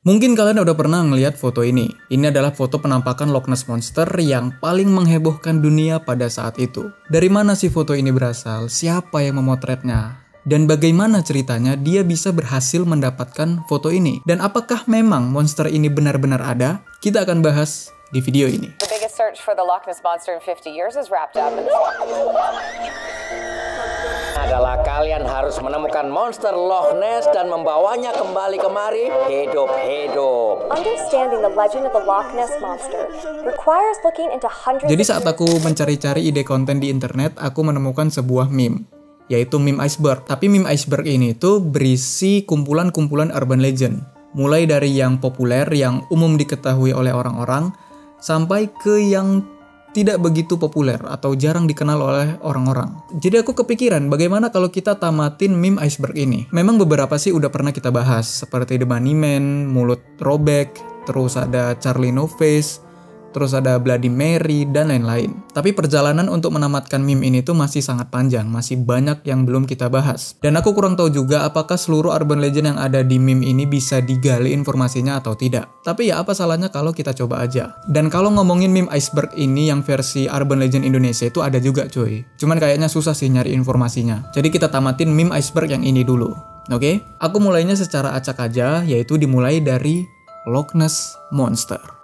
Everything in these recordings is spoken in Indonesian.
Mungkin kalian udah pernah ngeliat foto ini. Ini adalah foto penampakan Loch Ness Monster yang paling menghebohkan dunia pada saat itu. Dari mana sih foto ini berasal? Siapa yang memotretnya? Dan bagaimana ceritanya dia bisa berhasil mendapatkan foto ini? Dan apakah memang monster ini benar-benar ada? Kita akan bahas di video ini. The biggest search for the Loch Ness Monster in 50 years is wrapped up in adalah kalian harus menemukan monster Loch Ness dan membawanya kembali kemari hidup-hidup. Understanding the legend of the Loch Ness Monster requires looking into hundreds. Jadi saat aku mencari-cari ide konten di internet, aku menemukan sebuah meme, yaitu meme iceberg. Tapi meme iceberg ini tuh berisi kumpulan-kumpulan urban legend. Mulai dari yang populer, yang umum diketahui oleh orang-orang, sampai ke yang tidak begitu populer atau jarang dikenal oleh orang-orang. Jadi aku kepikiran bagaimana kalau kita tamatin meme iceberg ini. Memang beberapa sih udah pernah kita bahas, seperti The Bunny Man, Mulut Robek, terus ada Charlie No Face, terus ada Bloody Mary, dan lain-lain. Tapi perjalanan untuk menamatkan meme ini tuh masih sangat panjang, masih banyak yang belum kita bahas. Dan aku kurang tahu juga apakah seluruh urban legend yang ada di meme ini bisa digali informasinya atau tidak. Tapi ya apa salahnya kalau kita coba aja. Dan kalau ngomongin meme iceberg ini yang versi urban legend Indonesia itu ada juga cuy. Cuman kayaknya susah sih nyari informasinya. Jadi kita tamatin meme iceberg yang ini dulu. Oke? Aku mulainya secara acak aja, yaitu dimulai dari Loch Ness Monster.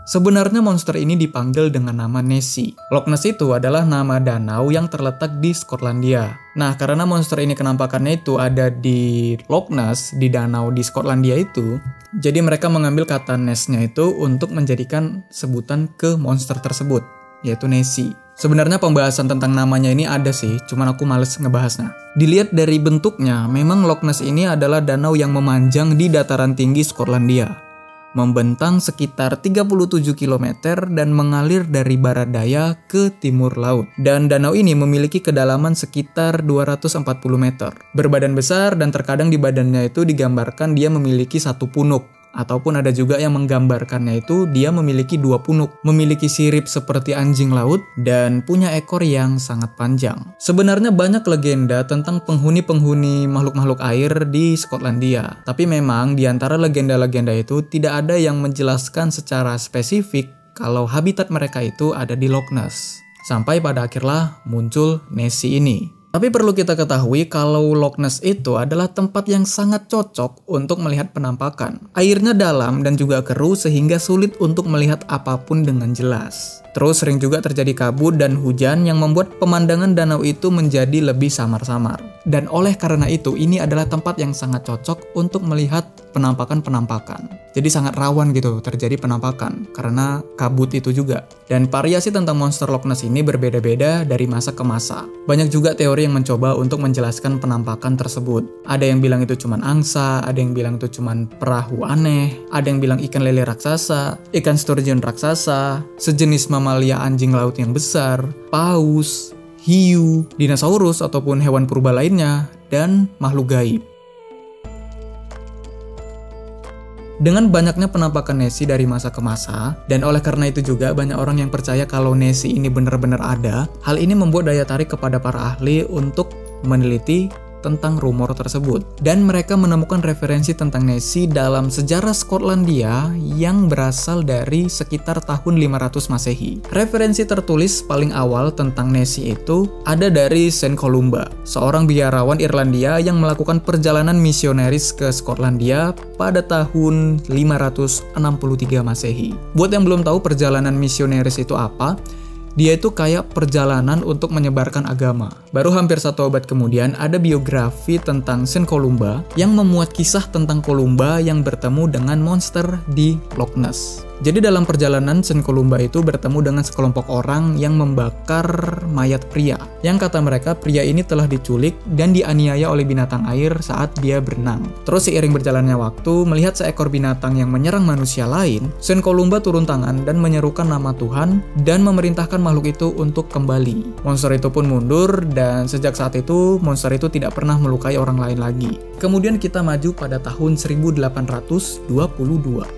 Sebenarnya monster ini dipanggil dengan nama Nessie. Loch Ness itu adalah nama danau yang terletak di Skotlandia. Nah, karena monster ini kenampakannya itu ada di Loch Ness, di danau di Skotlandia itu, jadi mereka mengambil kata Ness-nya itu untuk menjadikan sebutan ke monster tersebut, yaitu Nessie. Sebenarnya pembahasan tentang namanya ini ada sih, cuman aku males ngebahasnya. Dilihat dari bentuknya, memang Loch Ness ini adalah danau yang memanjang di dataran tinggi Skotlandia. Membentang sekitar 37 km dan mengalir dari barat daya ke timur laut. Dan danau ini memiliki kedalaman sekitar 240 meter. Berbadan besar dan terkadang di badannya itu digambarkan dia memiliki satu punuk. Ataupun ada juga yang menggambarkannya itu dia memiliki dua punuk, memiliki sirip seperti anjing laut, dan punya ekor yang sangat panjang. Sebenarnya banyak legenda tentang penghuni-penghuni makhluk-makhluk air di Skotlandia. Tapi memang di antara legenda-legenda itu tidak ada yang menjelaskan secara spesifik kalau habitat mereka itu ada di Loch Ness. Sampai pada akhirnya muncul Nessie ini. Tapi perlu kita ketahui kalau Loch Ness itu adalah tempat yang sangat cocok untuk melihat penampakan. Airnya dalam dan juga keruh sehingga sulit untuk melihat apapun dengan jelas. Terus sering juga terjadi kabut dan hujan yang membuat pemandangan danau itu menjadi lebih samar-samar. Dan oleh karena itu, ini adalah tempat yang sangat cocok untuk melihat penampakan-penampakan. Jadi sangat rawan gitu terjadi penampakan karena kabut itu juga. Dan variasi tentang monster Loch Ness ini berbeda-beda dari masa ke masa. Banyak juga teori yang mencoba untuk menjelaskan penampakan tersebut. Ada yang bilang itu cuman angsa, ada yang bilang itu cuman perahu aneh, ada yang bilang ikan lele raksasa, ikan sturgeon raksasa, sejenis mamalia anjing laut yang besar, paus, hiu, dinosaurus ataupun hewan purba lainnya, dan makhluk gaib. Dengan banyaknya penampakan Nessie dari masa ke masa, dan oleh karena itu juga banyak orang yang percaya kalau Nessie ini benar-benar ada, hal ini membuat daya tarik kepada para ahli untuk meneliti tentang rumor tersebut. Dan mereka menemukan referensi tentang Nessie dalam sejarah Skotlandia yang berasal dari sekitar tahun 500 Masehi. Referensi tertulis paling awal tentang Nessie itu ada dari Saint Columba, seorang biarawan Irlandia yang melakukan perjalanan misioneris ke Skotlandia pada tahun 563 Masehi. Buat yang belum tahu perjalanan misioneris itu apa, dia itu kayak perjalanan untuk menyebarkan agama. Baru hampir 1 abad kemudian ada biografi tentang Saint Columba yang memuat kisah tentang Columba yang bertemu dengan monster di Loch Ness. Jadi dalam perjalanan Saint Columba itu bertemu dengan sekelompok orang yang membakar mayat pria. Yang kata mereka pria ini telah diculik dan dianiaya oleh binatang air saat dia berenang. Terus seiring berjalannya waktu, melihat seekor binatang yang menyerang manusia lain, Saint Columba turun tangan dan menyerukan nama Tuhan dan memerintahkan makhluk itu untuk kembali. Monster itu pun mundur dan sejak saat itu monster itu tidak pernah melukai orang lain lagi. Kemudian kita maju pada tahun 1822.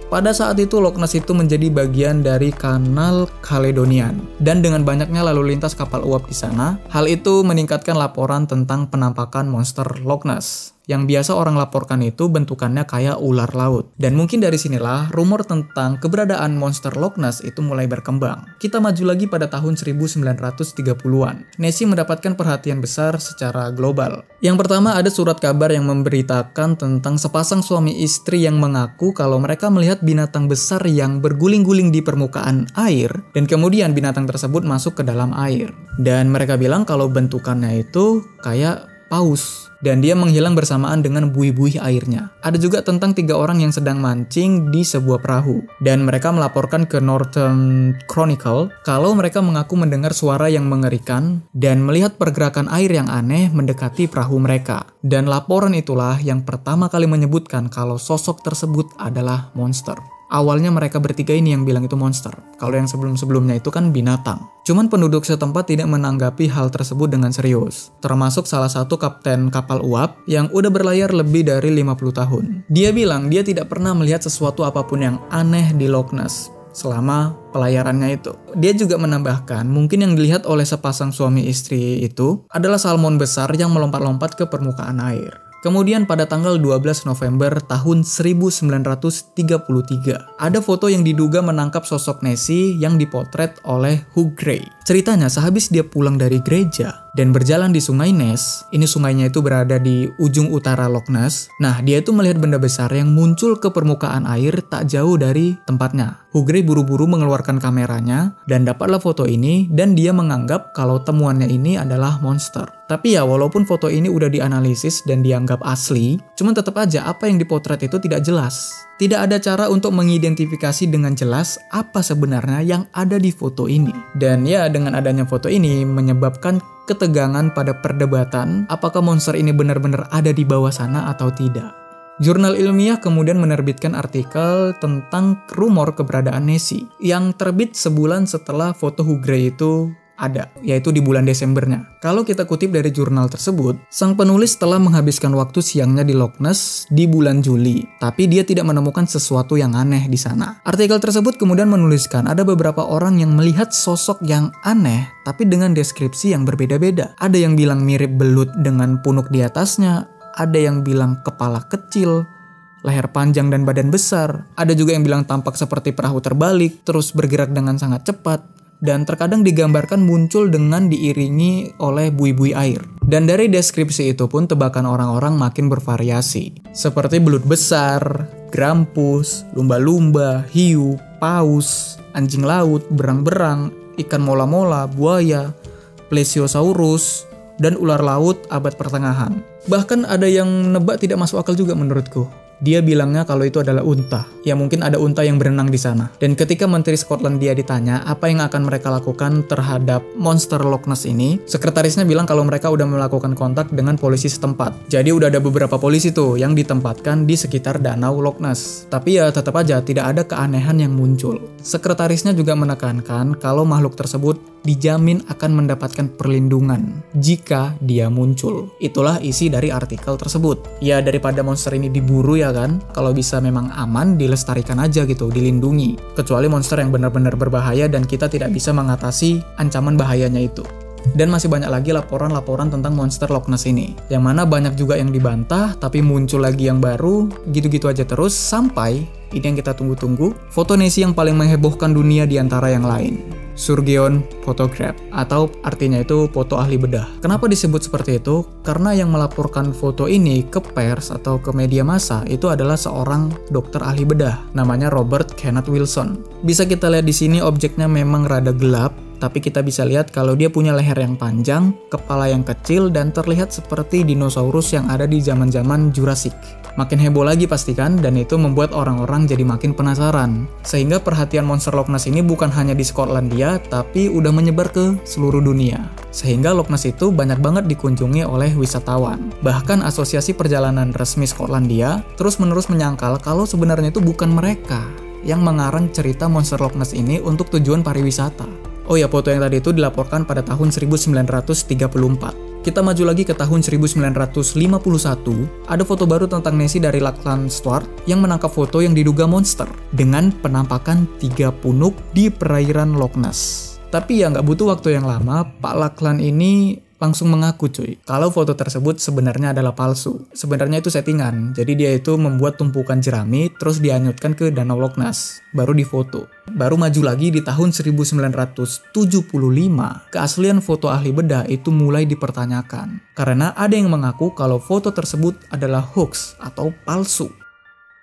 Pada saat itu Loch Ness itu menjadi bagian dari Kanal Caledonian. Dan dengan banyaknya lalu lintas kapal uap di sana, hal itu meningkatkan laporan tentang penampakan monster Loch Ness. Yang biasa orang laporkan itu bentukannya kayak ular laut. Dan mungkin dari sinilah rumor tentang keberadaan monster Loch Ness itu mulai berkembang. Kita maju lagi pada tahun 1930-an. Nessie mendapatkan perhatian besar secara global. Yang pertama ada surat kabar yang memberitakan tentang sepasang suami istri yang mengaku kalau mereka melihat binatang besar yang berguling-guling di permukaan air dan kemudian binatang tersebut masuk ke dalam air. Dan mereka bilang kalau bentukannya itu kayak paus dan dia menghilang bersamaan dengan buih-buih airnya. Ada juga tentang 3 orang yang sedang mancing di sebuah perahu dan mereka melaporkan ke Northern Chronicle kalau mereka mengaku mendengar suara yang mengerikan dan melihat pergerakan air yang aneh mendekati perahu mereka. Dan laporan itulah yang pertama kali menyebutkan kalau sosok tersebut adalah monster. Awalnya mereka bertiga ini yang bilang itu monster. Kalau yang sebelum-sebelumnya itu kan binatang. Cuman penduduk setempat tidak menanggapi hal tersebut dengan serius. Termasuk salah satu kapten kapal uap yang udah berlayar lebih dari 50 tahun. Dia bilang dia tidak pernah melihat sesuatu apapun yang aneh di Loch Ness selama pelayarannya itu. Dia juga menambahkan mungkin yang dilihat oleh sepasang suami istri itu adalah salmon besar yang melompat-lompat ke permukaan air. Kemudian pada tanggal 12 November tahun 1933, ada foto yang diduga menangkap sosok Nessie yang dipotret oleh Hugh Gray. Ceritanya sehabis dia pulang dari gereja dan berjalan di sungai Ness, ini sungainya itu berada di ujung utara Loch Ness. Nah, dia itu melihat benda besar yang muncul ke permukaan air tak jauh dari tempatnya. Hugh Gray buru-buru mengeluarkan kameranya dan dapatlah foto ini dan dia menganggap kalau temuannya ini adalah monster. Tapi ya walaupun foto ini udah dianalisis dan dianggap asli, cuman tetap aja apa yang dipotret itu tidak jelas. Tidak ada cara untuk mengidentifikasi dengan jelas apa sebenarnya yang ada di foto ini. Dan ya dengan adanya foto ini menyebabkan ketegangan pada perdebatan apakah monster ini benar-benar ada di bawah sana atau tidak. Jurnal ilmiah kemudian menerbitkan artikel tentang rumor keberadaan Nessie yang terbit sebulan setelah foto Hugh Gray itu ada, yaitu di bulan Desembernya. Kalau kita kutip dari jurnal tersebut, sang penulis telah menghabiskan waktu siangnya di Loch Ness di bulan Juli, tapi dia tidak menemukan sesuatu yang aneh di sana. Artikel tersebut kemudian menuliskan ada beberapa orang yang melihat sosok yang aneh, tapi dengan deskripsi yang berbeda-beda. Ada yang bilang mirip belut dengan punuk di atasnya, ada yang bilang kepala kecil, leher panjang dan badan besar, ada juga yang bilang tampak seperti perahu terbalik, terus bergerak dengan sangat cepat, dan terkadang digambarkan muncul dengan diiringi oleh buih-buih air. Dan dari deskripsi itu pun tebakan orang-orang makin bervariasi. Seperti belut besar, grampus, lumba-lumba, hiu, paus, anjing laut, berang-berang, ikan mola-mola, buaya, plesiosaurus, dan ular laut abad pertengahan. Bahkan ada yang nebak tidak masuk akal juga menurutku. Dia bilangnya kalau itu adalah unta. Ya mungkin ada unta yang berenang di sana. Dan ketika Menteri Skotlandia ditanya apa yang akan mereka lakukan terhadap monster Loch Ness ini, sekretarisnya bilang kalau mereka udah melakukan kontak dengan polisi setempat. Jadi udah ada beberapa polisi tuh yang ditempatkan di sekitar danau Loch Ness. Tapi ya tetap aja tidak ada keanehan yang muncul. Sekretarisnya juga menekankan kalau makhluk tersebut dijamin akan mendapatkan perlindungan jika dia muncul. Itulah isi dari artikel tersebut. Ya daripada monster ini diburu ya kan, kalau bisa memang aman dilestarikan aja gitu, dilindungi. Kecuali monster yang benar-benar berbahaya dan kita tidak bisa mengatasi ancaman bahayanya itu. Dan masih banyak lagi laporan-laporan tentang monster Loch Ness ini, yang mana banyak juga yang dibantah tapi muncul lagi yang baru, gitu-gitu aja terus sampai ini yang kita tunggu-tunggu, foto Nessie yang paling menghebohkan dunia di antara yang lain. Surgeon Photograph, atau artinya itu foto ahli bedah. Kenapa disebut seperti itu? Karena yang melaporkan foto ini ke pers atau ke media massa itu adalah seorang dokter ahli bedah, namanya Robert Kenneth Wilson. Bisa kita lihat di sini objeknya memang rada gelap, tapi kita bisa lihat kalau dia punya leher yang panjang, kepala yang kecil, dan terlihat seperti dinosaurus yang ada di zaman-zaman Jurassic. Makin heboh lagi pastikan, dan itu membuat orang-orang jadi makin penasaran. Sehingga perhatian monster Loch Ness ini bukan hanya di Skotlandia, tapi udah menyebar ke seluruh dunia. Sehingga Loch Ness itu banyak banget dikunjungi oleh wisatawan. Bahkan asosiasi perjalanan resmi Skotlandia terus-menerus menyangkal kalau sebenarnya itu bukan mereka yang mengarang cerita monster Loch Ness ini untuk tujuan pariwisata. Oh ya, foto yang tadi itu dilaporkan pada tahun 1934. Kita maju lagi ke tahun 1951, ada foto baru tentang Nessie dari Lachlan Stuart yang menangkap foto yang diduga monster dengan penampakan 3 punuk di perairan Loch Ness. Tapi ya nggak butuh waktu yang lama, Pak Lachlan ini langsung mengaku cuy, kalau foto tersebut sebenarnya adalah palsu. Sebenarnya itu settingan, jadi dia itu membuat tumpukan jerami terus dihanyutkan ke Danau Loch Ness, baru difoto. Baru maju lagi di tahun 1975, keaslian foto ahli bedah itu mulai dipertanyakan. Karena ada yang mengaku kalau foto tersebut adalah hoax atau palsu.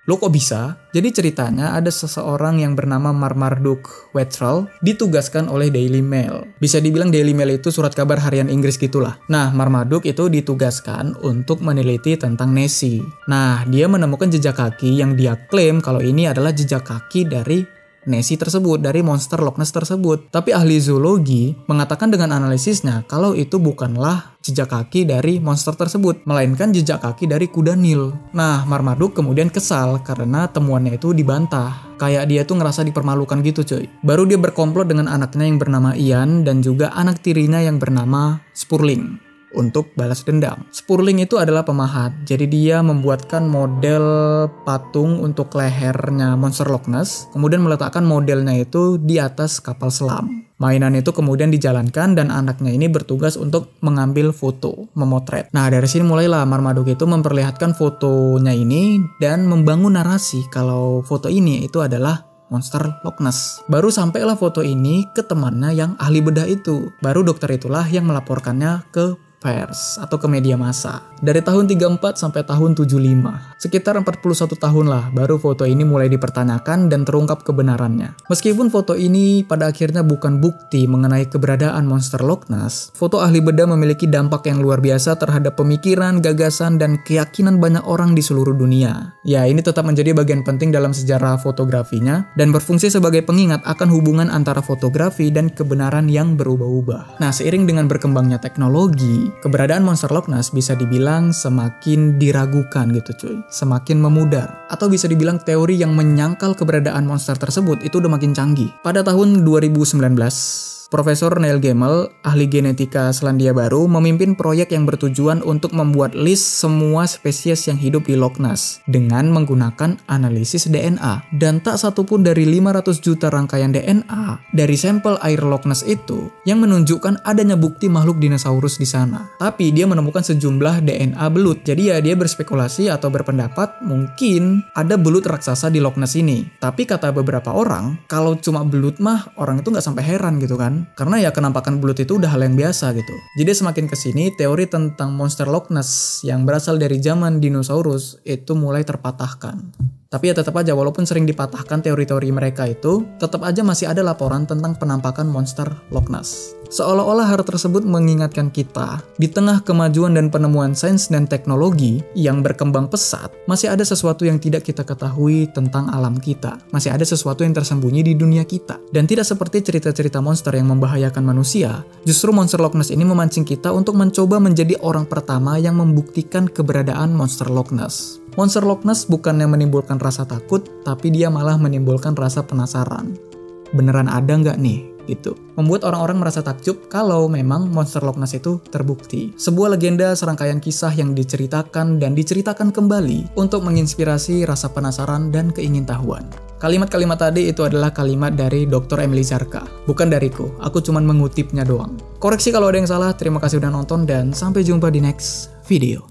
Lo kok bisa? Jadi ceritanya ada seseorang yang bernama Marmaduke Wetzel ditugaskan oleh Daily Mail. Bisa dibilang Daily Mail itu surat kabar harian Inggris gitulah. Nah, Marmaduke itu ditugaskan untuk meneliti tentang Nessie. Nah, dia menemukan jejak kaki yang dia klaim kalau ini adalah jejak kaki dari Nessie tersebut, dari monster Loch Ness tersebut. Tapi ahli zoologi mengatakan dengan analisisnya kalau itu bukanlah jejak kaki dari monster tersebut, melainkan jejak kaki dari kuda Nil. Nah, Marmaduke kemudian kesal karena temuannya itu dibantah. Kayak dia tuh ngerasa dipermalukan gitu cuy. Baru dia berkomplot dengan anaknya yang bernama Ian dan juga anak tirinya yang bernama Spurling untuk balas dendam. Spurling itu adalah pemahat, jadi dia membuatkan model patung untuk lehernya monster Loch Ness, kemudian meletakkan modelnya itu di atas kapal selam. Mainan itu kemudian dijalankan dan anaknya ini bertugas untuk mengambil foto, memotret. Nah, dari sini mulailah Marmaduke itu memperlihatkan fotonya ini dan membangun narasi kalau foto ini itu adalah monster Loch Ness. Baru sampailah foto ini ke temannya yang ahli bedah itu. Baru dokter itulah yang melaporkannya ke pers atau ke media massa. Dari tahun 34 sampai tahun 75. Sekitar 41 tahun lah baru foto ini mulai dipertanyakan dan terungkap kebenarannya. Meskipun foto ini pada akhirnya bukan bukti mengenai keberadaan monster Loch Ness, foto ahli bedah memiliki dampak yang luar biasa terhadap pemikiran, gagasan, dan keyakinan banyak orang di seluruh dunia. Ya, ini tetap menjadi bagian penting dalam sejarah fotografinya dan berfungsi sebagai pengingat akan hubungan antara fotografi dan kebenaran yang berubah-ubah. Nah, seiring dengan berkembangnya teknologi, keberadaan monster Loch Ness bisa dibilang semakin diragukan gitu cuy. Semakin memudar. Atau bisa dibilang teori yang menyangkal keberadaan monster tersebut itu udah makin canggih. Pada tahun 2019, Profesor Neil Gemmell, ahli genetika Selandia Baru, memimpin proyek yang bertujuan untuk membuat list semua spesies yang hidup di Loch Ness dengan menggunakan analisis DNA. Dan tak satupun dari 500 juta rangkaian DNA dari sampel air Loch Ness itu yang menunjukkan adanya bukti makhluk dinosaurus di sana. Tapi dia menemukan sejumlah DNA belut. Jadi ya dia berspekulasi atau berpendapat mungkin ada belut raksasa di Loch Ness ini. Tapi kata beberapa orang, kalau cuma belut mah orang itu nggak sampai heran gitu kan. Karena ya kenampakan belut itu udah hal yang biasa gitu. Jadi semakin kesini teori tentang monster Loch Ness yang berasal dari zaman dinosaurus itu mulai terpatahkan. Tapi ya tetap aja walaupun sering dipatahkan teori-teori mereka itu, tetap aja masih ada laporan tentang penampakan monster Loch Ness. Seolah-olah hal tersebut mengingatkan kita, di tengah kemajuan dan penemuan sains dan teknologi yang berkembang pesat, masih ada sesuatu yang tidak kita ketahui tentang alam kita. Masih ada sesuatu yang tersembunyi di dunia kita. Dan tidak seperti cerita-cerita monster yang membahayakan manusia, justru monster Loch Ness ini memancing kita untuk mencoba menjadi orang pertama yang membuktikan keberadaan monster Loch Ness. Monster Loch Ness bukannya menimbulkan rasa takut, tapi dia malah menimbulkan rasa penasaran. Beneran ada nggak nih? Gitu. Membuat orang-orang merasa takjub kalau memang monster Loch Ness itu terbukti. Sebuah legenda serangkaian kisah yang diceritakan dan diceritakan kembali untuk menginspirasi rasa penasaran dan keingintahuan. Kalimat-kalimat tadi itu adalah kalimat dari Dr. Emily Zarka. Bukan dariku, aku cuman mengutipnya doang. Koreksi kalau ada yang salah, terima kasih udah nonton dan sampai jumpa di next video.